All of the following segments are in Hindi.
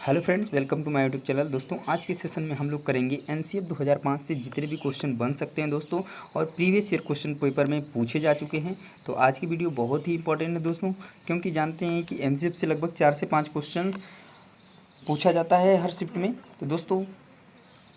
Hello friends, welcome to my YouTube channel. दोस्तों, आज के सेशन में हम लोग करेंगे एनसीएफ 2005 से जितने भी क्वेश्चन बन सकते हैं दोस्तों, और प्रीवियस ईयर क्वेश्चन पेपर में पूछे जा चुके हैं। तो आज की वीडियो बहुत ही इंपॉर्टेंट है दोस्तों, क्योंकि जानते हैं कि एनसीएफ से लगभग 4 से 5 क्वेश्चन पूछा जाता है हर शिफ्ट में। तो दोस्तों,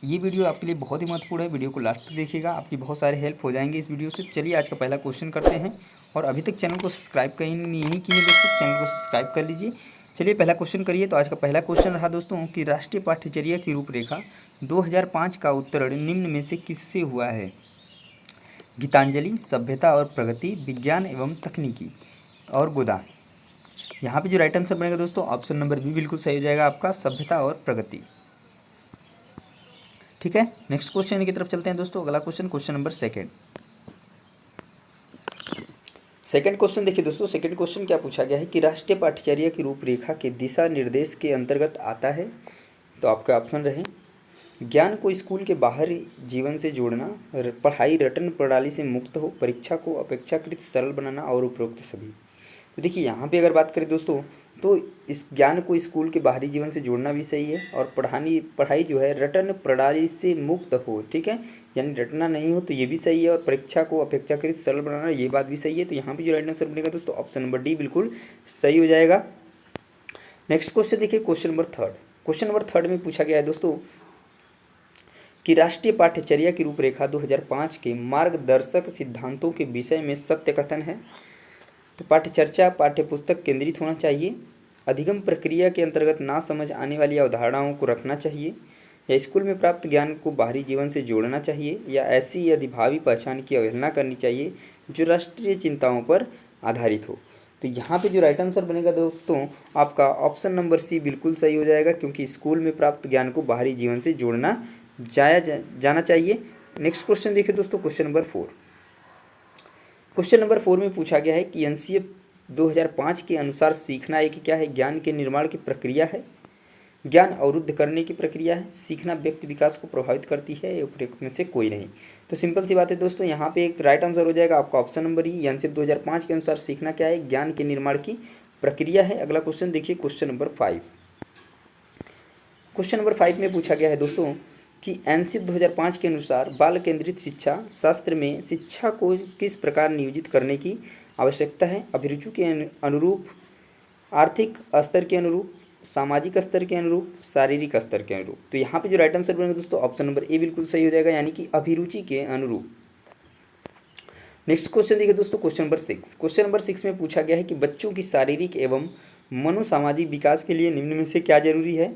ये वीडियो आपके लिए बहुत ही महत्वपूर्ण है। वीडियो को लास्ट तक देखिएगा, आपकी बहुत सारे हेल्प हो जाएंगे इस वीडियो से। चलिए आज का पहला क्वेश्चन करते हैं। और अभी तक चैनल को सब्सक्राइब कहीं नहीं किए दोस्तों, चैनल को सब्सक्राइब कर लीजिए। चलिए पहला क्वेश्चन करिए। तो आज का पहला क्वेश्चन रहा दोस्तों कि राष्ट्रीय पाठ्यचर्या की रूपरेखा 2005 का उत्तरण निम्न में से किससे हुआ है? गीतांजलि, सभ्यता और प्रगति, विज्ञान एवं तकनीकी और गोदान। यहाँ पे जो राइट आंसर बनेगा दोस्तों, ऑप्शन नंबर बी बिल्कुल सही हो जाएगा आपका, सभ्यता और प्रगति। ठीक है, नेक्स्ट क्वेश्चन की तरफ चलते हैं दोस्तों। अगला question, question number second question देखिए दोस्तों। सेकंड क्वेश्चन क्या पूछा गया है कि राष्ट्रीय पाठ्यचर्या की रूपरेखा के दिशा निर्देश के अंतर्गत आता है। तो आपके ऑप्शन रहे ज्ञान को स्कूल के बाहरी जीवन से जोड़ना, पढ़ाई रटन प्रणाली से मुक्त हो, परीक्षा को अपेक्षाकृत सरल बनाना और उपरोक्त सभी। तो देखिए यहाँ पे अगर बात करें दोस्तों, तो इस ज्ञान को स्कूल के बाहरी जीवन से जोड़ना भी सही है, और पढ़ाई जो है रटन प्रणाली से मुक्त हो, ठीक है, यानी रटना नहीं हो, तो ये भी सही है। और परीक्षा को अपेक्षाकृत सरल बनाना, ये बात भी सही है। तो यहाँ पे जो राइट आंसर बनेगा दोस्तों, ऑप्शन नंबर डी बिल्कुल सही हो जाएगा। नेक्स्ट क्वेश्चन देखिए, question number third. Question number third में पूछा गया है दोस्तों कि राष्ट्रीय पाठ्यचर्या की रूपरेखा 2005 के मार्गदर्शक सिद्धांतों के विषय में सत्य कथन है। तो पाठ्यचर्या पाठ्यपुस्तक केंद्रित होना चाहिए, अधिगम प्रक्रिया के अंतर्गत ना समझ आने वाली अवधारणाओं को रखना चाहिए, या स्कूल में प्राप्त ज्ञान को बाहरी जीवन से जोड़ना चाहिए, या ऐसी अधिभावी पहचान की अवहेलना करनी चाहिए जो राष्ट्रीय चिंताओं पर आधारित हो। तो यहाँ पे जो राइट आंसर बनेगा दोस्तों, आपका ऑप्शन नंबर सी बिल्कुल सही हो जाएगा, क्योंकि स्कूल में प्राप्त ज्ञान को बाहरी जीवन से जोड़ना जाना चाहिए। नेक्स्ट क्वेश्चन देखिए दोस्तों, क्वेश्चन नंबर 4। क्वेश्चन नंबर 4 में पूछा गया है कि एनसीएफ 2005 के अनुसार सीखना एक क्या है? ज्ञान के निर्माण की प्रक्रिया है, ज्ञान अवरुद्ध करने की प्रक्रिया है, सीखना व्यक्ति विकास को प्रभावित करती है, या उपरोक्त में से कोई नहीं। तो सिंपल सी बात है दोस्तों, यहाँ पे एक राइट आंसर हो जाएगा आपका ऑप्शन नंबर ई। एनसीएफ 2005 के अनुसार सीखना क्या है? ज्ञान के निर्माण की प्रक्रिया है। अगला क्वेश्चन देखिए, क्वेश्चन नंबर 5। क्वेश्चन नंबर 5 में पूछा गया है दोस्तों कि एनसीएफ 2005 के अनुसार बाल केंद्रित शिक्षा शास्त्र में शिक्षा को किस प्रकार नियोजित करने की आवश्यकता है? अभिरुचि के अनुरूप, आर्थिक स्तर के अनुरूप, सामाजिक स्तर के अनुरूप, शारीरिक स्तर के अनुरूप। तो यहाँ पे जो राइट आंसर बनेगा दोस्तों, ऑप्शन नंबर ए बिल्कुल सही हो जाएगा, यानी कि अभिरुचि के अनुरूप। नेक्स्ट क्वेश्चन देखिए दोस्तों, क्वेश्चन नंबर 6। क्वेश्चन नंबर 6 में पूछा गया है कि बच्चों की शारीरिक एवं मनोसामाजिक विकास के लिए निम्न में से क्या जरूरी है?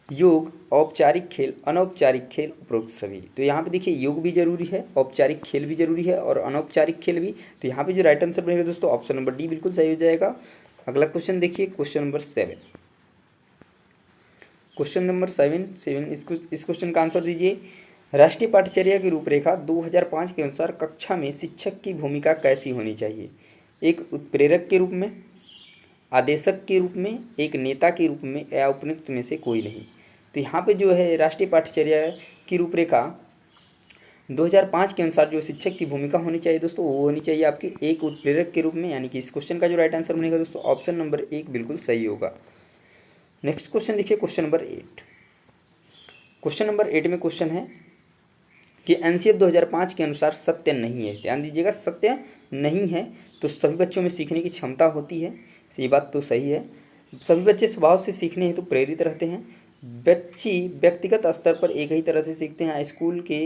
योग, औपचारिक खेल, अनौपचारिक खेल, उपरोक्त सभी। तो यहाँ पे देखिए योग भी जरूरी है, औपचारिक खेल भी जरूरी है, और अनौपचारिक खेल भी। तो यहाँ पे जो राइट आंसर बनेगा दोस्तों, ऑप्शन नंबर डी बिल्कुल सही हो जाएगा। अगला क्वेश्चन देखिए, क्वेश्चन नंबर 7। क्वेश्चन नंबर 7 इस क्वेश्चन का आंसर दीजिए। राष्ट्रीय पाठ्यचर्या की रूपरेखा 2005 के अनुसार कक्षा में शिक्षक की भूमिका कैसी होनी चाहिए? एक उत्प्रेरक के रूप में, आदेशक के रूप में, एक नेता के रूप में, या उपयुक्त में से कोई नहीं। तो यहाँ पे जो है राष्ट्रीय पाठ्यचर्या की रूपरेखा 2005 के अनुसार जो शिक्षक की भूमिका होनी चाहिए दोस्तों, वो होनी चाहिए आपकी एक उत्प्रेरक के रूप में, यानी कि इस क्वेश्चन का जो राइट आंसर बनेगा दोस्तों, ऑप्शन नंबर 1 बिल्कुल सही होगा। नेक्स्ट क्वेश्चन देखिए, क्वेश्चन नंबर 8। क्वेश्चन नंबर 8 में क्वेश्चन है कि एनसीएफ 2005 के अनुसार सत्य नहीं है। ध्यान दीजिएगा, सत्य नहीं है। तो सभी बच्चों में सीखने की क्षमता होती है, ये बात तो सही है। सभी बच्चे स्वभाव से सीखने हेतु प्रेरित रहते हैं। बच्चे व्यक्तिगत स्तर पर एक ही तरह से सीखते हैं। स्कूल के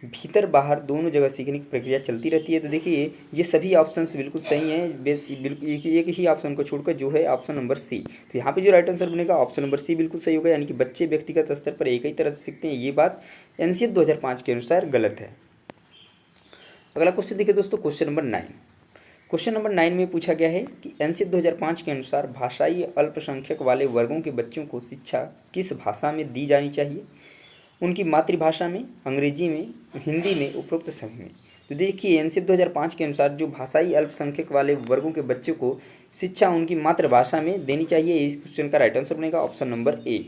भीतर बाहर दोनों जगह सीखने की प्रक्रिया चलती रहती है। तो देखिए ये सभी ऑप्शंस बिल्कुल सही हैं, बिल्कुल एक ही ऑप्शन को छोड़कर, जो है ऑप्शन नंबर सी। तो यहाँ पे जो राइट आंसर बनेगा, ऑप्शन नंबर सी बिल्कुल सही होगा, यानी कि बच्चे व्यक्तिगत स्तर पर एक ही तरह से सीखते हैं। ये बात एनसीएफ 2005 के अनुसार गलत है। अगला क्वेश्चन देखिए दोस्तों, क्वेश्चन नंबर 9। क्वेश्चन नंबर 9 में पूछा गया है कि एनसीएफ 2005 के अनुसार भाषाई अल्पसंख्यक वाले वर्गों के बच्चों को शिक्षा किस भाषा में दी जानी चाहिए? उनकी मातृभाषा में, अंग्रेजी में, हिंदी में, उपरोक्त सभी में। तो देखिए एनसीएफ 2005 के अनुसार जो भाषाई अल्पसंख्यक वाले वर्गों के बच्चों को शिक्षा उनकी मातृभाषा में देनी चाहिए। इस क्वेश्चन का राइट आंसर बनेगा option number A.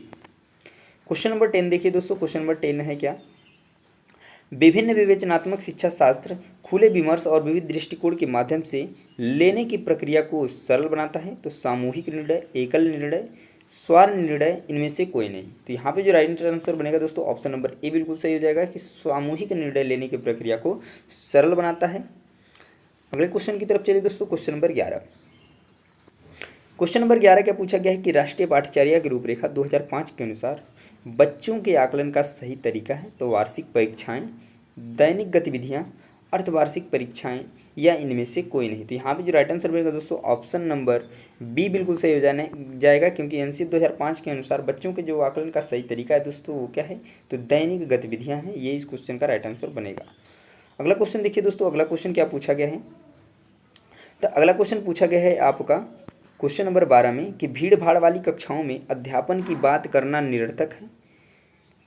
Question number 10 देखिए दोस्तों, क्वेश्चन नंबर 10 है क्या? विभिन्न विवेचनात्मक शिक्षा शास्त्र खुले विमर्श और विविध दृष्टिकोण के माध्यम से लेने की प्रक्रिया को सरल बनाता है। तो सामूहिक निर्णय, एकल निर्णय, स्वार निर्णय इनमें से कोई नहीं। तो यहाँ पे जो राइट आंसर बनेगा दोस्तों ऑप्शन नंबर ए बिल्कुल सही हो जाएगा कि सामूहिक निर्णय लेने की प्रक्रिया को सरल बनाता है। अगले क्वेश्चन की तरफ चलिए दोस्तों, क्वेश्चन नंबर 11। क्वेश्चन नंबर 11 क्या पूछा गया है कि राष्ट्रीय पाठचर्या की रूपरेखा 2005 के अनुसार बच्चों के आकलन का सही तरीका है तो वार्षिक परीक्षाएं, दैनिक गतिविधियां, अर्धवार्षिक परीक्षाएं या इनमें से कोई नहीं। तो यहाँ पे जो राइट आंसर बनेगा दोस्तों ऑप्शन नंबर बी बिल्कुल सही हो जाएगा, क्योंकि एनसीएफ 2005 के अनुसार बच्चों के जो आकलन का सही तरीका है दोस्तों वो क्या है, तो दैनिक गतिविधियाँ हैं। ये इस क्वेश्चन का राइट आंसर बनेगा। अगला क्वेश्चन देखिए दोस्तों, अगला क्वेश्चन क्या पूछा गया है। तो अगला क्वेश्चन पूछा गया है आपका क्वेश्चन नंबर 12 में कि भीड़ भाड़ वाली कक्षाओं में अध्यापन की बात करना निरर्थक है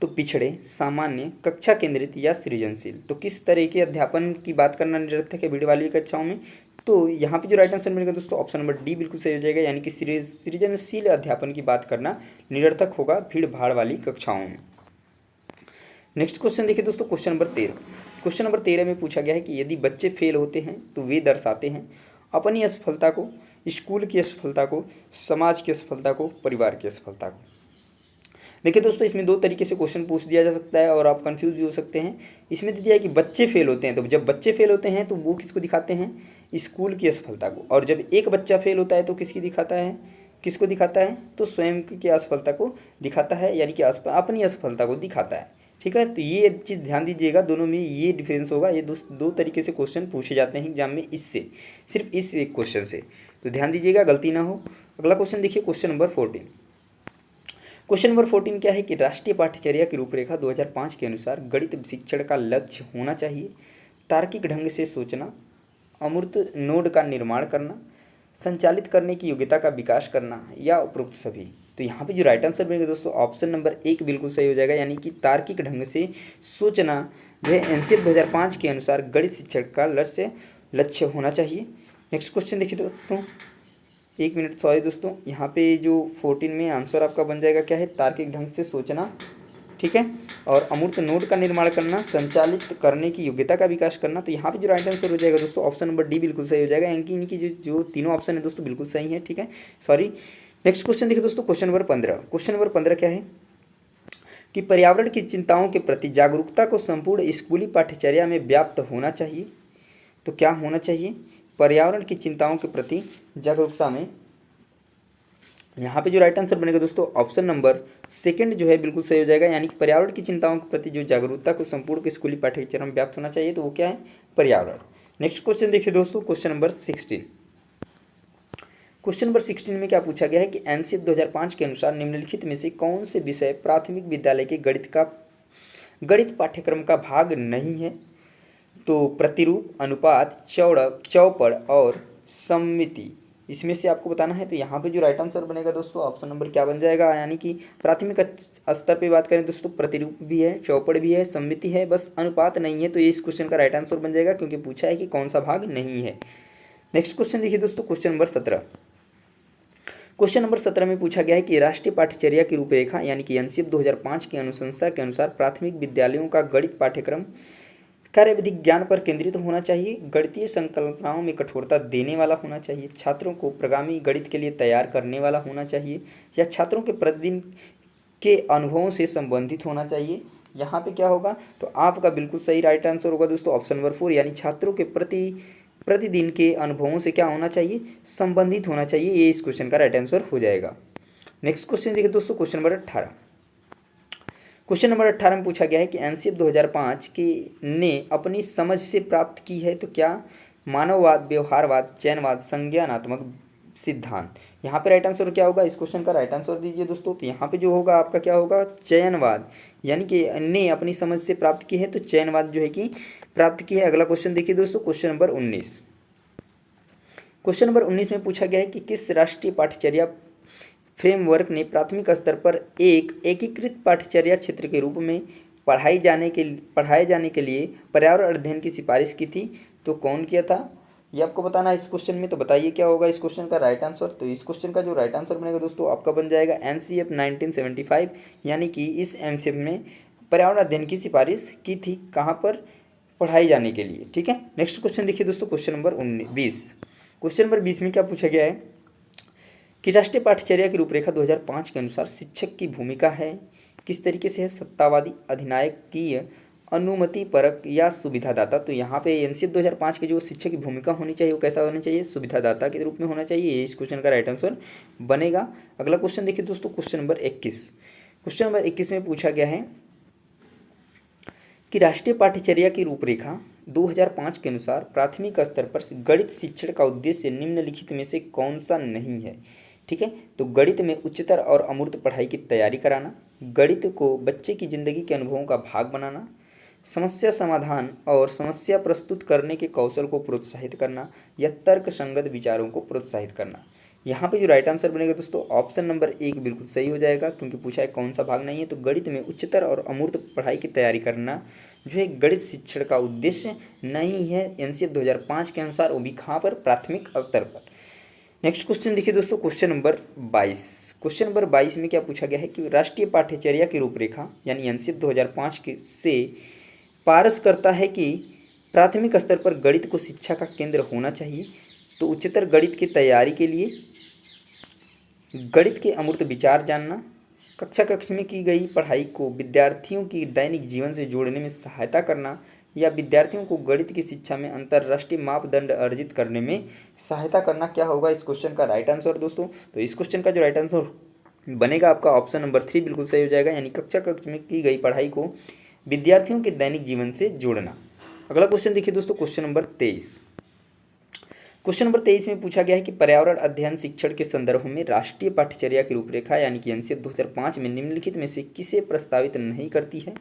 तो पिछड़े, सामान्य, कक्षा केंद्रित या सृजनशील। तो किस तरह के अध्यापन की बात करना निरर्थक है भीड़ वाली कक्षाओं में, तो यहाँ पे जो राइट आंसर मिलेगा दोस्तों ऑप्शन नंबर डी बिल्कुल सही हो जाएगा, यानी कि सृजनशील अध्यापन की बात करना निरर्थक होगा भीड़ भाड़ वाली कक्षाओं में। नेक्स्ट क्वेश्चन देखिए दोस्तों, क्वेश्चन नंबर 13। क्वेश्चन नंबर 13 में पूछा गया है कि यदि बच्चे फेल होते हैं तो वे दर्शाते हैं अपनी असफलता को, स्कूल की असफलता को, समाज की असफलता को, परिवार की असफलता को। देखिए दोस्तों, इसमें दो तरीके से क्वेश्चन पूछ दिया जा सकता है और आप कंफ्यूज भी हो सकते हैं। इसमें दिया है कि बच्चे फेल होते हैं, तो जब बच्चे फेल होते हैं तो वो किसको दिखाते हैं, स्कूल की असफलता को, और जब एक बच्चा फेल होता है तो किसको दिखाता है, तो स्वयं की असफलता को दिखाता है, यानी कि अपनी असफलता को दिखाता है। ठीक है, तो ये चीज़ ध्यान दीजिएगा, दोनों में ये डिफरेंस होगा। ये दो तरीके से क्वेश्चन पूछे जाते हैं एग्जाम में, इससे सिर्फ इस एक क्वेश्चन से, तो ध्यान दीजिएगा गलती ना हो। अगला क्वेश्चन देखिए, क्वेश्चन नंबर 14। क्वेश्चन नंबर 14 क्या है कि राष्ट्रीय पाठ्यचर्या की रूपरेखा 2005 के अनुसार गणित शिक्षण का लक्ष्य होना चाहिए तार्किक ढंग से सोचना, अमूर्त नोड का निर्माण करना, संचालित करने की योग्यता का विकास करना या उपरोक्त सभी। तो यहाँ पे जो राइट आंसर बनेगा दोस्तों ऑप्शन नंबर 1 बिल्कुल सही हो जाएगा, यानी कि तार्किक ढंग से सोचना वह एनसीएफ 2005 के अनुसार गणित शिक्षण का लक्ष्य होना चाहिए। नेक्स्ट क्वेश्चन देखिए दोस्तों, 1 मिनट सॉरी दोस्तों, यहाँ पे जो 14 में आंसर आपका बन जाएगा क्या है, तार्किक ढंग से सोचना, ठीक है, और अमूर्त नोड का निर्माण करना, संचालित करने की योग्यता का विकास करना। तो यहाँ पे जो राइट आंसर हो जाएगा दोस्तों ऑप्शन नंबर डी बिल्कुल सही हो जाएगा, यानी कि इनकी जो तीनों ऑप्शन है दोस्तों बिल्कुल सही है। ठीक है, सॉरी। नेक्स्ट क्वेश्चन देखिए दोस्तों, क्वेश्चन नंबर 15। क्वेश्चन नंबर 15 क्या है कि पर्यावरण की चिंताओं के प्रति जागरूकता को संपूर्ण स्कूली पाठ्यचर्या में व्याप्त होना चाहिए। तो क्या होना चाहिए, पर्यावरण की चिंताओं के प्रति जागरूकता में, यहाँ पे जो राइट आंसर बनेगा दोस्तों ऑप्शन नंबर सेकंड जो है बिल्कुल सही हो जाएगा, यानी कि पर्यावरण की चिंताओं के प्रति जो जागरूकता को संपूर्ण स्कूली पाठ्यक्रम में व्याप्त होना चाहिए, तो वो क्या है, पर्यावरण। नेक्स्ट क्वेश्चन देखिए दोस्तों, क्वेश्चन नंबर 16। क्वेश्चन नंबर 16 में क्या पूछा गया है कि एनसीएफ 2005 के अनुसार निम्नलिखित में से कौन से विषय प्राथमिक विद्यालय के गणित पाठ्यक्रम का भाग नहीं है। तो प्रतिरूप, अनुपात, चौपड़ और सममिति, इसमें से आपको बताना है। तो यहाँ पे जो राइट आंसर बनेगा दोस्तों ऑप्शन नंबर क्या बन जाएगा, यानी कि प्राथमिक स्तर पे बात करें दोस्तों प्रतिरूप भी है, चौपड़ भी है, सममिति है, बस अनुपात नहीं है। तो ये इस क्वेश्चन का राइट आंसर बन जाएगा, क्योंकि पूछा है कि कौन सा भाग नहीं है। नेक्स्ट क्वेश्चन देखिए दोस्तों, क्वेश्चन नंबर 17। क्वेश्चन नंबर 17 में पूछा गया है कि राष्ट्रीय पाठ्यचर्या की रूपरेखा यानी कि एनसीएफ 2005 की अनुशंसा के अनुसार प्राथमिक विद्यालयों का गणित पाठ्यक्रम कार्यविधिक ज्ञान पर केंद्रित होना चाहिए, गणितीय संकल्पनाओं में कठोरता देने वाला होना चाहिए, छात्रों को प्रगामी गणित के लिए तैयार करने वाला होना चाहिए, या छात्रों के प्रतिदिन के अनुभवों से संबंधित होना चाहिए। यहाँ पे क्या होगा, तो आपका बिल्कुल सही राइट आंसर होगा दोस्तों ऑप्शन नंबर 4, यानी छात्रों के प्रतिदिन के अनुभवों से क्या होना चाहिए, संबंधित होना चाहिए। ये इस क्वेश्चन का राइट आंसर हो जाएगा। नेक्स्ट क्वेश्चन देखिए दोस्तों, क्वेश्चन नंबर 18। क्वेश्चन नंबर 18 में पूछा गया है कि एनसीएफ 2005 की ने अपनी समझ से प्राप्त की है तो क्या मानववाद, व्यवहारवाद, चयनवाद, संज्ञानात्मक सिद्धांत। यहाँ पे राइट आंसर क्या होगा, इस क्वेश्चन का राइट आंसर दीजिए दोस्तों। तो यहाँ पे जो होगा आपका क्या होगा, चयनवाद, यानी कि ने अपनी समझ से प्राप्त की है तो चयनवाद जो है कि प्राप्त की है। अगला क्वेश्चन देखिए दोस्तों, क्वेश्चन नंबर 19। क्वेश्चन नंबर 19 में पूछा गया है कि किस राष्ट्रीय पाठ्यचर्या फ्रेमवर्क ने प्राथमिक स्तर पर एक एकीकृत पाठ्यचर्या क्षेत्र के रूप में पढ़ाए जाने के लिए पर्यावरण अध्ययन की सिफारिश की थी। तो कौन किया था, ये आपको बताना है इस क्वेश्चन में। तो बताइए क्या होगा इस क्वेश्चन का राइट आंसर। तो इस क्वेश्चन का जो राइट आंसर बनेगा दोस्तों आपका बन जाएगा एनसीएफ 1975, यानी कि इस एनसीएफ में पर्यावरण अध्ययन की सिफारिश की थी, कहाँ पर, पढ़ाई जाने के लिए। ठीक है, नेक्स्ट क्वेश्चन देखिए दोस्तों, क्वेश्चन नंबर 20। क्वेश्चन नंबर 20 में क्या पूछा गया है कि राष्ट्रीय पाठ्यचर्या की रूपरेखा 2005 के अनुसार शिक्षक की भूमिका है किस तरीके से है, सत्तावादी, अधिनायकीय, अनुमति परक या सुविधादाता। तो यहाँ पे एनसीएफ 2005 के जो शिक्षक की भूमिका होनी चाहिए वो कैसा होना चाहिए, सुविधादाता के रूप में होना चाहिए। ये इस क्वेश्चन का राइट आंसर बनेगा। अगला क्वेश्चन देखिए दोस्तों, क्वेश्चन नंबर 21। क्वेश्चन नंबर 21 में पूछा गया है कि राष्ट्रीय पाठ्यचर्या की रूपरेखा 2005 के अनुसार प्राथमिक स्तर पर गणित शिक्षण का उद्देश्य निम्नलिखित में से कौन सा नहीं है। ठीक है, तो गणित में उच्चतर और अमूर्त पढ़ाई की तैयारी कराना, गणित को बच्चे की जिंदगी के अनुभवों का भाग बनाना, समस्या समाधान और समस्या प्रस्तुत करने के कौशल को प्रोत्साहित करना या तर्क संगत विचारों को प्रोत्साहित करना। यहाँ पे जो राइट आंसर बनेगा दोस्तों ऑप्शन नंबर 1 बिल्कुल सही हो जाएगा, क्योंकि पूछा है कौन सा भाग नहीं है। तो गणित में उच्चतर और अमूर्त पढ़ाई की तैयारी करना जो है गणित शिक्षण का उद्देश्य नहीं है एनसीएफ 2005 के अनुसार, वो भी कहाँ पर, प्राथमिक स्तर पर। नेक्स्ट क्वेश्चन देखिए दोस्तों, क्वेश्चन नंबर 22। क्वेश्चन नंबर 22 में क्या पूछा गया है कि राष्ट्रीय पाठ्यचर्या की रूपरेखा यानी एनसीएफ 2005 के से पारस करता है कि प्राथमिक स्तर पर गणित को शिक्षा का केंद्र होना चाहिए। तो उच्चतर गणित की तैयारी के लिए गणित के अमूर्त विचार जानना, कक्षा में की गई पढ़ाई को विद्यार्थियों की दैनिक जीवन से जोड़ने में सहायता करना या विद्यार्थियों को गणित की शिक्षा में अंतर्राष्ट्रीय मापदंड अर्जित करने में सहायता करना, क्या होगा इस क्वेश्चन का राइट आंसर दोस्तों। तो इस क्वेश्चन का जो राइट आंसर बनेगा आपका ऑप्शन नंबर 3 बिल्कुल सही हो जाएगा, यानी कक्षा में की गई पढ़ाई को विद्यार्थियों के दैनिक जीवन से जोड़ना। अगला क्वेश्चन देखिए दोस्तों, क्वेश्चन नंबर 23। क्वेश्चन नंबर 23 में पूछा गया है कि पर्यावरण अध्ययन शिक्षण के संदर्भ में राष्ट्रीय पाठ्यचर्या की रूपरेखा यानी कि एनसीएफ 2005 में निम्नलिखित में से किसे प्रस्तावित नहीं करती है।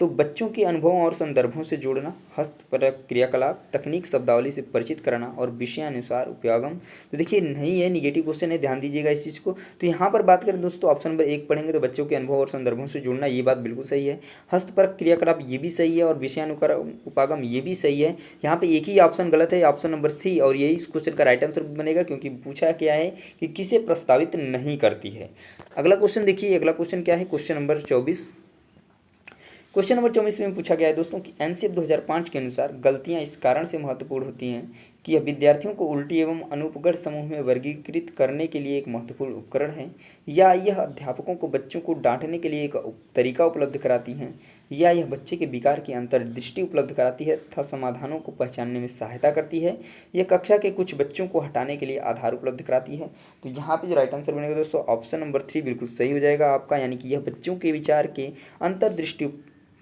तो बच्चों के अनुभवों और संदर्भों से जोड़ना, हस्तपरक क्रियाकलाप, तकनीक शब्दावली से परिचित कराना और विषयानुसार उपयोगम। तो देखिए नहीं है, निगेटिव क्वेश्चन है, ध्यान दीजिएगा इस चीज़ को। तो यहाँ पर बात करें दोस्तों ऑप्शन नंबर 1 पढ़ेंगे तो बच्चों के अनुभव और संदर्भों से जोड़ना, ये बात बिल्कुल सही है। हस्तपरक क्रियाकलाप ये भी सही है और विषयानुसार उपागम ये भी सही है। यहाँ पे एक ही ऑप्शन गलत है, ऑप्शन नंबर 3, और यही इस क्वेश्चन का राइट आंसर बनेगा, क्योंकि पूछा क्या है कि किसे प्रस्तावित नहीं करती है। अगला क्वेश्चन देखिए, अगला क्वेश्चन क्या है, क्वेश्चन नंबर 24। क्वेश्चन नंबर 24 में पूछा गया है दोस्तों कि एनसीएफ 2005 के अनुसार गलतियां इस कारण से महत्वपूर्ण होती हैं कि यह विद्यार्थियों को उल्टी एवं अनुपगढ़ समूह में वर्गीकृत करने के लिए एक महत्वपूर्ण उपकरण है, या यह अध्यापकों को बच्चों को डांटने के लिए एक तरीका उपलब्ध कराती हैं, या यह बच्चे के विकार की अंतर्दृष्टि उपलब्ध कराती है तथा समाधानों को पहचानने में सहायता करती है, यह कक्षा के कुछ बच्चों को हटाने के लिए आधार उपलब्ध कराती है। तो यहाँ पे जो राइट आंसर बनेगा दोस्तों ऑप्शन नंबर 3 बिल्कुल सही हो जाएगा आपका, यानी कि यह बच्चों के विचार के अंतर्दृष्टि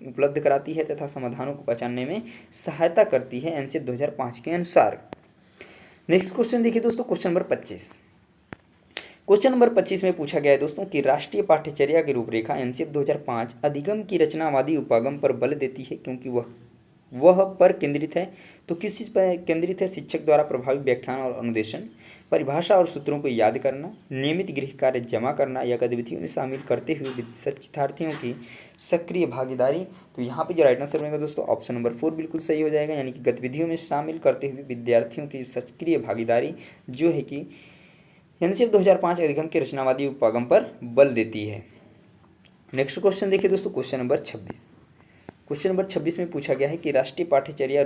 उपलब्ध कराती है तथा समाधानों को पहचानने में सहायता करती है एनसीएफ 2005 के अनुसार। नेक्स्ट क्वेश्चन देखिए दोस्तों, क्वेश्चन नंबर 25। क्वेश्चन नंबर 25 में पूछा गया है दोस्तों कि राष्ट्रीय पाठ्यचर्या की रूपरेखा एनसीएफ 2005 अधिगम की रचनावादी उपागम पर बल देती है क्योंकि वह पर केंद्रित है। तो किस चीज़ पर केंद्रित है, शिक्षक द्वारा प्रभावी व्याख्यान और अनुदेशन, परिभाषा और सूत्रों को याद करना, नियमित गृह कार्य जमा करना या गतिविधियों में शामिल करते हुए शिक्षार्थियों की सक्रिय भागीदारी। तो यहाँ पे जो राइट आंसर बनेगा दोस्तों ऑप्शन नंबर 4 बिल्कुल सही हो जाएगा, यानी कि गतिविधियों में शामिल करते हुए विद्यार्थियों की सक्रिय भागीदारी जो है कि एनसीएफ 2005 अधिगम के रचनावादी उपागम पर बल देती है। नेक्स्ट क्वेश्चन देखिए दोस्तों, क्वेश्चन नंबर 26। क्वेश्चन नंबर 26 में पूछा गया है कि राष्ट्रीय पाठ्यचर्या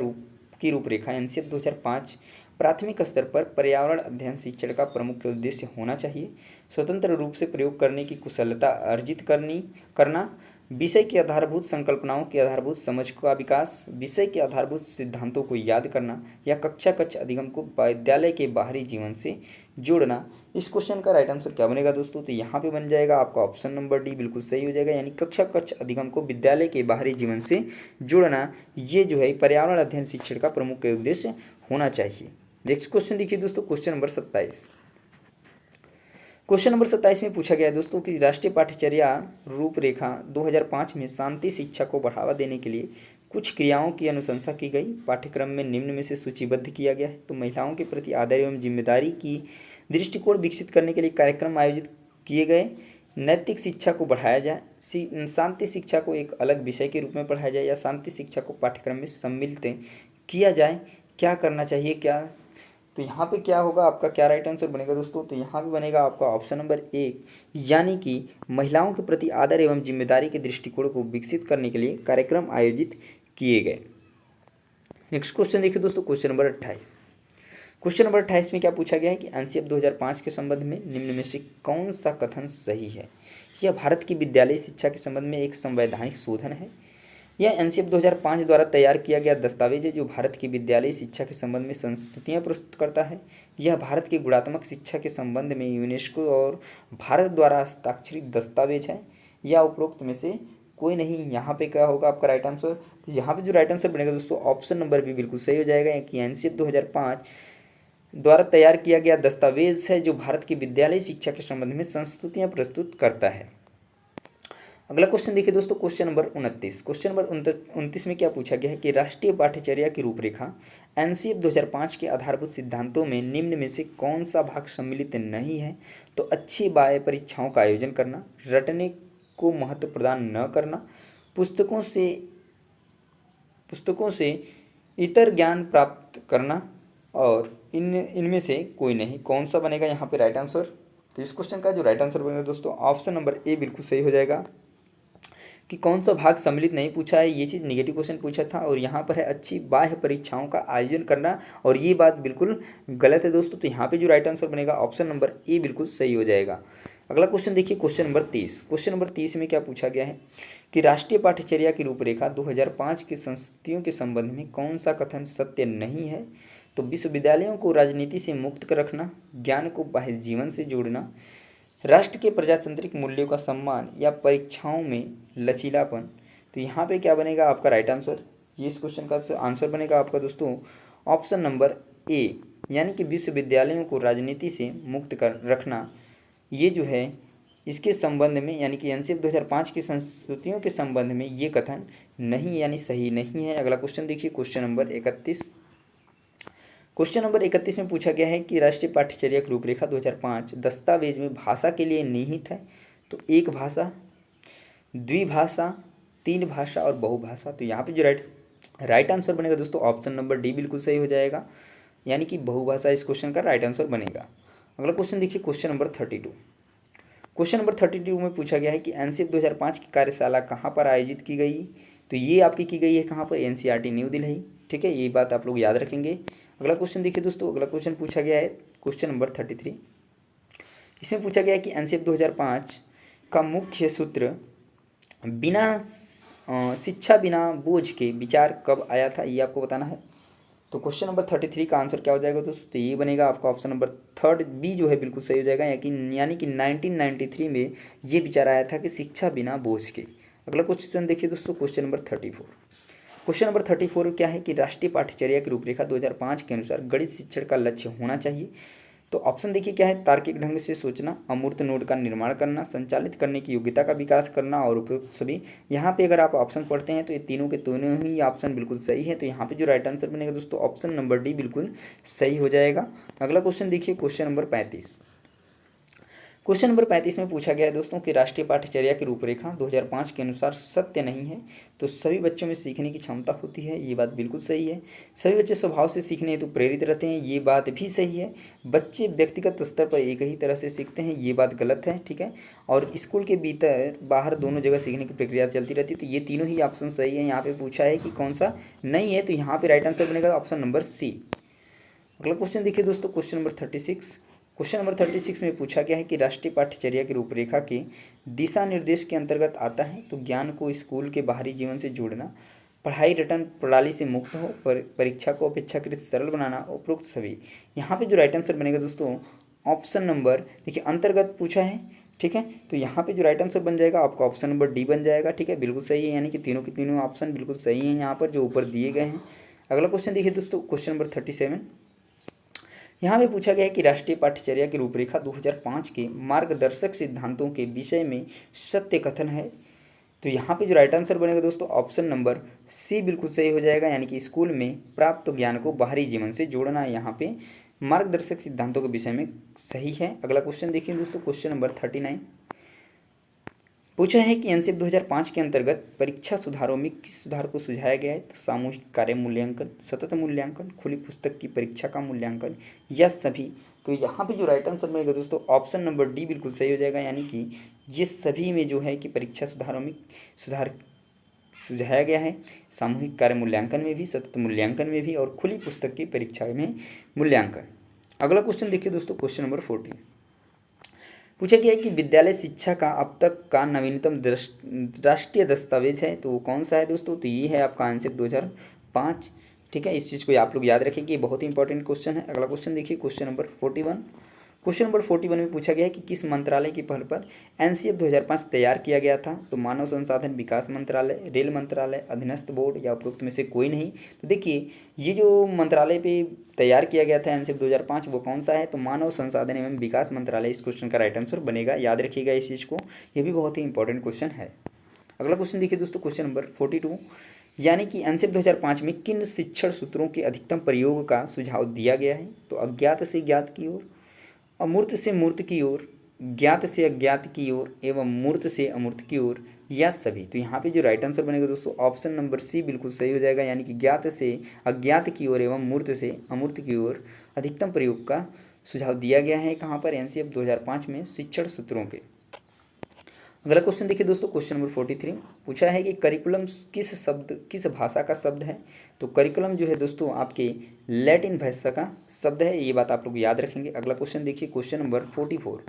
की रूपरेखा एनसीएफ 2005 प्राथमिक स्तर पर पर्यावरण अध्ययन शिक्षण का प्रमुख उद्देश्य होना चाहिए, स्वतंत्र रूप से प्रयोग करने की कुशलता अर्जित करना, विषय की आधारभूत संकल्पनाओं की आधारभूत समझ का विकास, विषय के आधारभूत सिद्धांतों को याद करना या कक्षा अधिगम को विद्यालय के बाहरी जीवन से जोड़ना। इस क्वेश्चन का राइट आंसर क्या बनेगा दोस्तों, तो यहाँ पे बन जाएगा आपका ऑप्शन नंबर डी बिल्कुल सही हो जाएगा, यानी कक्षा अधिगम को विद्यालय के बाहरी जीवन से जोड़ना, ये जो है पर्यावरण अध्ययन शिक्षण का प्रमुख उद्देश्य होना चाहिए। नेक्स्ट क्वेश्चन देखिए दोस्तों, क्वेश्चन नंबर 27। क्वेश्चन नंबर 27 में पूछा गया है दोस्तों कि राष्ट्रीय पाठ्यचर्या रूपरेखा 2005 में शांति शिक्षा को बढ़ावा देने के लिए कुछ क्रियाओं की अनुशंसा की गई, पाठ्यक्रम में निम्न में से सूचीबद्ध किया गया है। तो महिलाओं के प्रति आदर एवं जिम्मेदारी की दृष्टिकोण विकसित करने के लिए कार्यक्रम आयोजित किए गए, नैतिक शिक्षा को बढ़ाया जाए, शांति शिक्षा को एक अलग विषय के रूप में पढ़ाया जाए या शांति शिक्षा को पाठ्यक्रम में सम्मिलित किया जाए, क्या करना चाहिए क्या। तो यहाँ पे क्या होगा आपका, क्या राइट आंसर बनेगा दोस्तों, तो यहाँ पे बनेगा आपका ऑप्शन नंबर 1, यानी कि महिलाओं के प्रति आदर एवं जिम्मेदारी के दृष्टिकोण को विकसित करने के लिए कार्यक्रम आयोजित किए गए। नेक्स्ट क्वेश्चन देखिए दोस्तों, क्वेश्चन नंबर 28। क्वेश्चन नंबर 28 में क्या पूछा गया है कि एनसीएफ 2005 के संबंध में निम्न में से कौन सा कथन सही है। यह भारत की विद्यालय शिक्षा के संबंध में एक संवैधानिक शोधन है। यह एनसीएफ 2005 द्वारा तैयार किया गया दस्तावेज है जो भारत की विद्यालयी शिक्षा के संबंध में संस्तुतियाँ प्रस्तुत करता है। यह भारत की गुणात्मक शिक्षा के संबंध में यूनेस्को और भारत द्वारा हस्ताक्षरित दस्तावेज है। या उपरोक्त में से कोई नहीं। यहाँ पे क्या होगा आपका राइट आंसर। तो यहाँ पे जो राइट आंसर बनेगा दोस्तों ऑप्शन नंबर बी बिल्कुल सही हो जाएगा कि एनसीएफ 2005 द्वारा तैयार किया गया दस्तावेज है जो भारत की विद्यालयी शिक्षा के संबंध में संस्तुतियाँ प्रस्तुत करता है। अगला क्वेश्चन देखिए दोस्तों, क्वेश्चन नंबर 29। क्वेश्चन नंबर 29 में क्या पूछा गया है कि राष्ट्रीय पाठ्यचर्या की रूपरेखा एनसीएफ 2005 के आधारभूत सिद्धांतों में निम्न में से कौन सा भाग सम्मिलित नहीं है। तो अच्छी बाह्य परीक्षाओं का आयोजन करना, रटने को महत्व प्रदान न करना, पुस्तकों से इतर ज्ञान प्राप्त करना और इनमें से कोई नहीं। कौन सा बनेगा यहाँ पे राइट आंसर। तो इस क्वेश्चन का जो राइट आंसर बनेगा दोस्तों ऑप्शन नंबर ए बिल्कुल सही हो जाएगा कि कौन सा भाग सम्मिलित नहीं पूछा है। ये चीज़ नेगेटिव क्वेश्चन पूछा था और यहाँ पर है अच्छी बाह्य परीक्षाओं का आयोजन करना और ये बात बिल्कुल गलत है दोस्तों। तो यहाँ पे जो राइट आंसर बनेगा ऑप्शन नंबर ए बिल्कुल सही हो जाएगा। अगला क्वेश्चन देखिए, क्वेश्चन नंबर 30। क्वेश्चन नंबर 30 में क्या पूछा गया है कि राष्ट्रीय पाठ्यचर्या की रूपरेखा 2005 की संस्थितियों के संबंध में कौन सा कथन सत्य नहीं है। तो विश्वविद्यालयों को राजनीति से मुक्त कर रखना, ज्ञान को बाह्य जीवन से जोड़ना, राष्ट्र के प्रजातांत्रिक मूल्यों का सम्मान या परीक्षाओं में लचीलापन। तो यहाँ पे क्या बनेगा आपका राइट आंसर। ये इस क्वेश्चन का आंसर बनेगा आपका दोस्तों ऑप्शन नंबर ए, यानी कि विश्वविद्यालयों को राजनीति से मुक्त कर रखना। ये जो है इसके संबंध में यानी कि एनसीएफ 2005 की संस्तुतियों के संबंध में ये कथन नहीं यानी सही नहीं है। अगला क्वेश्चन देखिए, क्वेश्चन नंबर 31। क्वेश्चन नंबर 31 में पूछा गया है कि राष्ट्रीय पाठ्यचर्या की रूपरेखा 2005 दस्तावेज में भाषा के लिए निहित है। तो एक भाषा, द्विभाषा, तीन भाषा और बहुभाषा। तो यहाँ पे जो राइट आंसर बनेगा दोस्तों ऑप्शन नंबर डी बिल्कुल सही हो जाएगा, यानी कि बहुभाषा इस क्वेश्चन का राइट आंसर बनेगा। अगला क्वेश्चन देखिए, क्वेश्चन नंबर 32। क्वेश्चन नंबर 32 में पूछा गया है कि एनसीएफ 2005 की कार्यशाला कहाँ पर आयोजित की गई। तो ये आपकी की गई है कहाँ पर, एनसीईआरटी न्यू दिल्ली। ठीक है, ये बात आप लोग याद रखेंगे। अगला क्वेश्चन देखिए दोस्तों, अगला क्वेश्चन पूछा गया है क्वेश्चन नंबर 33। इसमें पूछा गया है कि एनसीएफ 2005 का मुख्य सूत्र शिक्षा बिना बोझ के विचार कब आया था, ये आपको बताना है। तो क्वेश्चन नंबर 33 का आंसर क्या हो जाएगा दोस्तों। तो ये बनेगा आपका ऑप्शन नंबर थर्ड बी जो है बिल्कुल सही हो जाएगा, यानी कि 1993 में ये विचार आया था कि शिक्षा बिना बोझ के। अगला क्वेश्चन देखिए दोस्तों, क्वेश्चन नंबर 34। क्वेश्चन नंबर 34 क्या है कि राष्ट्रीय पाठ्यचर्या की रूपरेखा 2005 के अनुसार गणित शिक्षण का लक्ष्य होना चाहिए। तो ऑप्शन देखिए क्या है, तार्किक ढंग से सोचना, अमूर्त नोड का निर्माण करना, संचालित करने की योग्यता का विकास करना और उपयुक्त सभी। यहाँ पे अगर आप ऑप्शन पढ़ते हैं तो ये तीनों के तीनों ही ऑप्शन बिल्कुल सही है। तो यहाँ पे जो राइट आंसर बनेगा दोस्तों ऑप्शन नंबर डी बिल्कुल सही हो जाएगा। अगला क्वेश्चन देखिए, क्वेश्चन नंबर 35। क्वेश्चन नंबर 35 में पूछा गया है दोस्तों कि राष्ट्रीय पाठ्यचर्या की रूपरेखा 2005 के अनुसार सत्य नहीं है। तो सभी बच्चों में सीखने की क्षमता होती है, ये बात बिल्कुल सही है। सभी बच्चे स्वभाव से सीखने हेतु प्रेरित रहते हैं, ये बात भी सही है। बच्चे व्यक्तिगत स्तर पर एक ही तरह से सीखते हैं, ये बात गलत है। ठीक है, और स्कूल के भीतर बाहर दोनों जगह सीखने की प्रक्रिया चलती रहती है। तो ये तीनों ही ऑप्शन सही है। यहाँ पे पूछा है कि कौन सा नहीं है, तो यहाँ पे राइट आंसर बनेगा ऑप्शन नंबर सी। अगला क्वेश्चन देखिए दोस्तों, क्वेश्चन नंबर 36। क्वेश्चन नंबर 36 में पूछा गया है कि राष्ट्रीय पाठ्यचर्या की रूपरेखा के दिशा निर्देश के अंतर्गत आता है। तो ज्ञान को स्कूल के बाहरी जीवन से जोड़ना, पढ़ाई रटन प्रणाली से मुक्त हो, परीक्षा को अपेक्षाकृत सरल बनाना, उपरोक्त सभी। यहाँ पे जो राइट आंसर बनेगा दोस्तों ऑप्शन नंबर देखिए अंतर्गत पूछा है। ठीक है, तो यहाँ पे जो राइट आंसर बन जाएगा आपका ऑप्शन नंबर डी बन जाएगा। ठीक है, बिल्कुल सही है, यानी कि तीनों के तीनों ऑप्शन बिल्कुल सही हैं यहाँ पर जो ऊपर दिए गए हैं। अगला क्वेश्चन देखिए दोस्तों, क्वेश्चन नंबर 37। यहाँ पे पूछा गया है कि राष्ट्रीय पाठ्यचर्या की रूपरेखा 2005 के मार्गदर्शक सिद्धांतों के विषय में सत्य कथन है। तो यहाँ पे जो राइट आंसर बनेगा दोस्तों ऑप्शन नंबर सी बिल्कुल सही हो जाएगा, यानी कि स्कूल में प्राप्त ज्ञान को बाहरी जीवन से जोड़ना यहाँ पे मार्गदर्शक सिद्धांतों के विषय में सही है। अगला क्वेश्चन देखिए दोस्तों, क्वेश्चन नंबर 39। पूछा है कि एनसीएफ 2005 के अंतर्गत परीक्षा सुधारों में किस सुधार को सुझाया गया है। तो सामूहिक कार्य मूल्यांकन, सतत मूल्यांकन, खुली पुस्तक की परीक्षा का मूल्यांकन या सभी। तो यहाँ पे जो राइट आंसर मिलेगा दोस्तों ऑप्शन नंबर डी बिल्कुल सही हो जाएगा, यानी कि ये सभी में जो है कि परीक्षा सुधारों में सुधार सुझाया गया है, सामूहिक कार्य मूल्यांकन में भी, सतत मूल्यांकन में भी और खुली पुस्तक की परीक्षा में मूल्यांकन। अगला क्वेश्चन देखिए दोस्तों, क्वेश्चन नंबर 14 पूछा गया है कि विद्यालय शिक्षा का अब तक का नवीनतम राष्ट्रीय दस्तावेज है, तो वो कौन सा है दोस्तों? तो ये है आपका आंसर 2005। ठीक है, इस चीज़ को आप लोग याद रखेंगे, ये बहुत ही इंपॉर्टेंट क्वेश्चन है। अगला क्वेश्चन देखिए, क्वेश्चन नंबर 41। क्वेश्चन नंबर 41 में पूछा गया है कि किस मंत्रालय की पहल पर एनसीएफ 2005 तैयार किया गया था? तो मानव संसाधन विकास मंत्रालय, रेल मंत्रालय, अधीनस्थ बोर्ड या उपरोक्त में से कोई नहीं। तो देखिए, ये जो मंत्रालय पे तैयार किया गया था एनसीएफ 2005, वो कौन सा है? तो मानव संसाधन एवं विकास मंत्रालय इस क्वेश्चन का राइट आंसर बनेगा। याद रखिएगा इस चीज़ को, ये भी बहुत ही इंपॉर्टेंट क्वेश्चन है। अगला क्वेश्चन देखिए दोस्तों, क्वेश्चन नंबर 42 यानी कि एनसीएफ 2005 में किन शिक्षण सूत्रों के अधिकतम प्रयोग का सुझाव दिया गया है? तो अज्ञात से ज्ञात की ओर, अमूर्त से मूर्त की ओर, ज्ञात से अज्ञात की ओर एवं मूर्त से अमूर्त की ओर, या सभी। तो यहाँ पे जो राइट आंसर बनेगा दोस्तों ऑप्शन नंबर सी बिल्कुल सही हो जाएगा, यानी कि ज्ञात से अज्ञात की ओर एवं मूर्त से अमूर्त की ओर अधिकतम प्रयोग का सुझाव दिया गया है। कहाँ पर? एनसीएफ 2005 में शिक्षण सूत्रों के। अगला क्वेश्चन देखिए दोस्तों, क्वेश्चन नंबर 43 पूछा है कि करिकुलम किस भाषा का शब्द है? तो करिकुलम जो है दोस्तों आपके लैटिन भाषा का शब्द है, ये बात आप लोग याद रखेंगे। अगला क्वेश्चन देखिए, क्वेश्चन नंबर 44।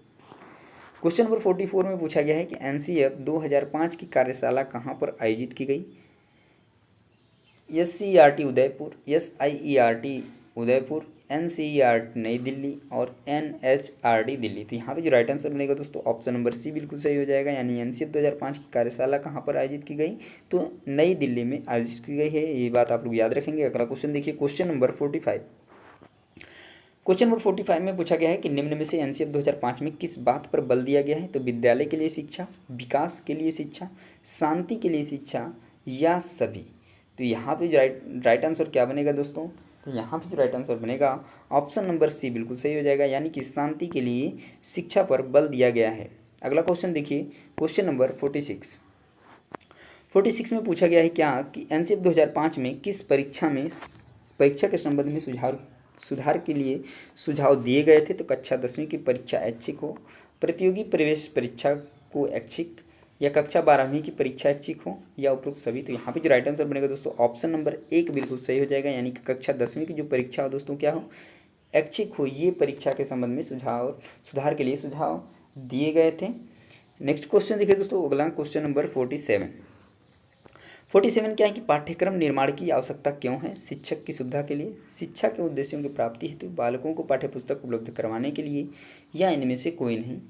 क्वेश्चन नंबर 44 में पूछा गया है कि एनसीएफ 2005 की कार्यशाला कहाँ पर आयोजित की गई? SCERT Udaipur, SIERT Udaipur, NCERT नई दिल्ली और NHRD दिल्ली। तो यहाँ पे जो राइट आंसर बनेगा दोस्तों ऑप्शन नंबर सी बिल्कुल सही हो जाएगा, यानी एनसीएफ 2005 की कार्यशाला कहाँ पर आयोजित की गई? तो नई दिल्ली में आयोजित की गई है, ये बात आप लोग याद रखेंगे। अगला क्वेश्चन देखिए, क्वेश्चन नंबर 45। क्वेश्चन नंबर 45 में पूछा गया है कि निम्न में से एनसीएफ 2005 में किस बात पर बल दिया गया है? तो विद्यालय के लिए शिक्षा, विकास के लिए शिक्षा, शांति के लिए शिक्षा, या सभी। तो यहाँ पे जो राइट आंसर क्या बनेगा दोस्तों? तो यहाँ पे जो राइट आंसर बनेगा ऑप्शन नंबर सी बिल्कुल सही हो जाएगा, यानी कि शांति के लिए शिक्षा पर बल दिया गया है। अगला क्वेश्चन देखिए, क्वेश्चन नंबर 46। 46 में पूछा गया है क्या कि एनसीएफ 2005 में किस परीक्षा के संबंध में सुधार के लिए सुझाव दिए गए थे? तो कक्षा 10वीं की परीक्षा ऐच्छिक हो, प्रतियोगी प्रवेश परीक्षा को ऐच्छिक, या कक्षा 12वीं की परीक्षा ऐच्छिक हो, या उपरोक्त सभी। तो यहाँ पे जो राइट आंसर बनेगा दोस्तों ऑप्शन नंबर 1 बिल्कुल सही हो जाएगा, यानी कि कक्षा 10वीं की जो परीक्षा हो दोस्तों क्या हो? ऐच्छिक हो। ये परीक्षा के संबंध में सुधार के लिए सुझाव दिए गए थे। नेक्स्ट क्वेश्चन देखिए दोस्तों, अगला क्वेश्चन नंबर 47 क्या है कि पाठ्यक्रम निर्माण की आवश्यकता क्यों है? शिक्षक की सुविधा के लिए, शिक्षा के उद्देश्यों की प्राप्ति हेतु, बालकों को पाठ्यपुस्तक उपलब्ध करवाने के लिए, या इनमें से कोई नहीं।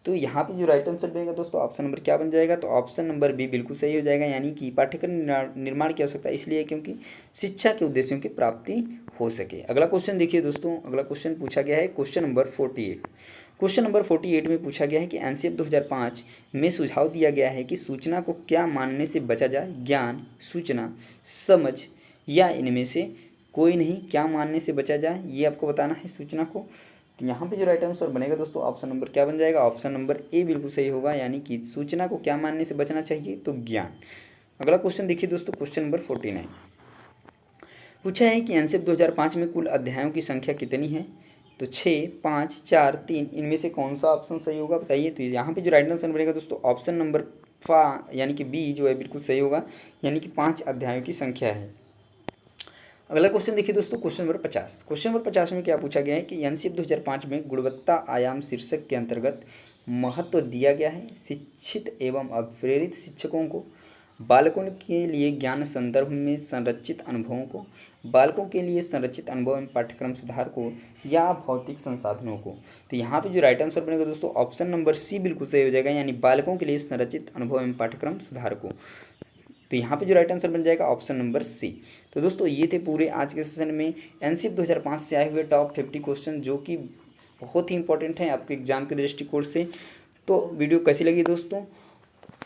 तो यहाँ पे जो राइट आंसर बनेगा दोस्तों ऑप्शन नंबर क्या बन जाएगा? तो ऑप्शन नंबर बी बिल्कुल सही हो जाएगा, यानी कि पाठ्यक्रम निर्माण की आवश्यकता इसलिए क्योंकि शिक्षा के उद्देश्यों की प्राप्ति हो सके। अगला क्वेश्चन देखिए दोस्तों, अगला क्वेश्चन पूछा गया है क्वेश्चन नंबर 48। क्वेश्चन नंबर 48 में पूछा गया है कि एनसीएफ 2005 में सुझाव दिया गया है कि सूचना को क्या मानने से बचा जाए? ज्ञान, सूचना, समझ, या इनमें से कोई नहीं। क्या मानने से बचा जाए ये आपको बताना है सूचना को। तो यहाँ पे जो राइट आंसर बनेगा दोस्तों ऑप्शन नंबर क्या बन जाएगा? ऑप्शन नंबर ए बिल्कुल सही होगा, यानी कि सूचना को क्या मानने से बचना चाहिए? तो ज्ञान। अगला क्वेश्चन देखिए दोस्तों, क्वेश्चन नंबर 49 पूछा है कि एनसीएफ 2005 में कुल अध्यायों की संख्या कितनी है? तो 6, 5, 4, 3, इनमें से कौन सा ऑप्शन सही होगा बताइए। तो यहाँ पे जो राइट आंसर बनेगा दोस्तों ऑप्शन नंबर यानी कि बी जो है बिल्कुल सही होगा, यानी कि 5 अध्यायों की संख्या है। अगला क्वेश्चन देखिए दोस्तों, क्वेश्चन नंबर 50। क्वेश्चन नंबर 50 में क्या पूछा गया है कि एनसीएफ 2005 में गुणवत्ता आयाम शीर्षक के अंतर्गत महत्व दिया गया है शिक्षित एवं अप्रेरित शिक्षकों को, बालकों के लिए ज्ञान संदर्भ में संरचित अनुभवों को, बालकों के लिए संरचित अनुभव एवं पाठ्यक्रम सुधार को, या भौतिक संसाधनों को। तो यहाँ पे जो राइट आंसर बनेगा दोस्तों ऑप्शन नंबर सी बिल्कुल सही हो जाएगा, यानी बालकों के लिए संरचित अनुभव एवं पाठ्यक्रम सुधार को। तो यहाँ पे जो राइट आंसर बन जाएगा ऑप्शन नंबर सी। तो दोस्तों ये थे पूरे आज के सेशन में एनसीएफ 2005 से आए हुए टॉप 50 क्वेश्चन, जो कि बहुत ही इंपॉर्टेंट हैं आपके एग्जाम के दृष्टिकोण से। तो वीडियो कैसी लगी दोस्तों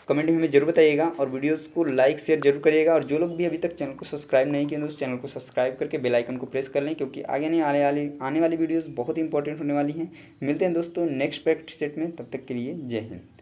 कमेंट में हमें जरूर बताइएगा, और वीडियोस को लाइक शेयर जरूर करिएगा। और जो लोग भी अभी तक चैनल को सब्सक्राइब नहीं किए दोस्तों, चैनल को सब्सक्राइब करके बेल आइकन को प्रेस कर लें, क्योंकि आगे नहीं आने वाली वीडियोस बहुत ही इंपॉर्टेंट होने वाली हैं। मिलते हैं दोस्तों नेक्स्ट प्रैक्टिस सेट में, तब तक के लिए जय हिंद।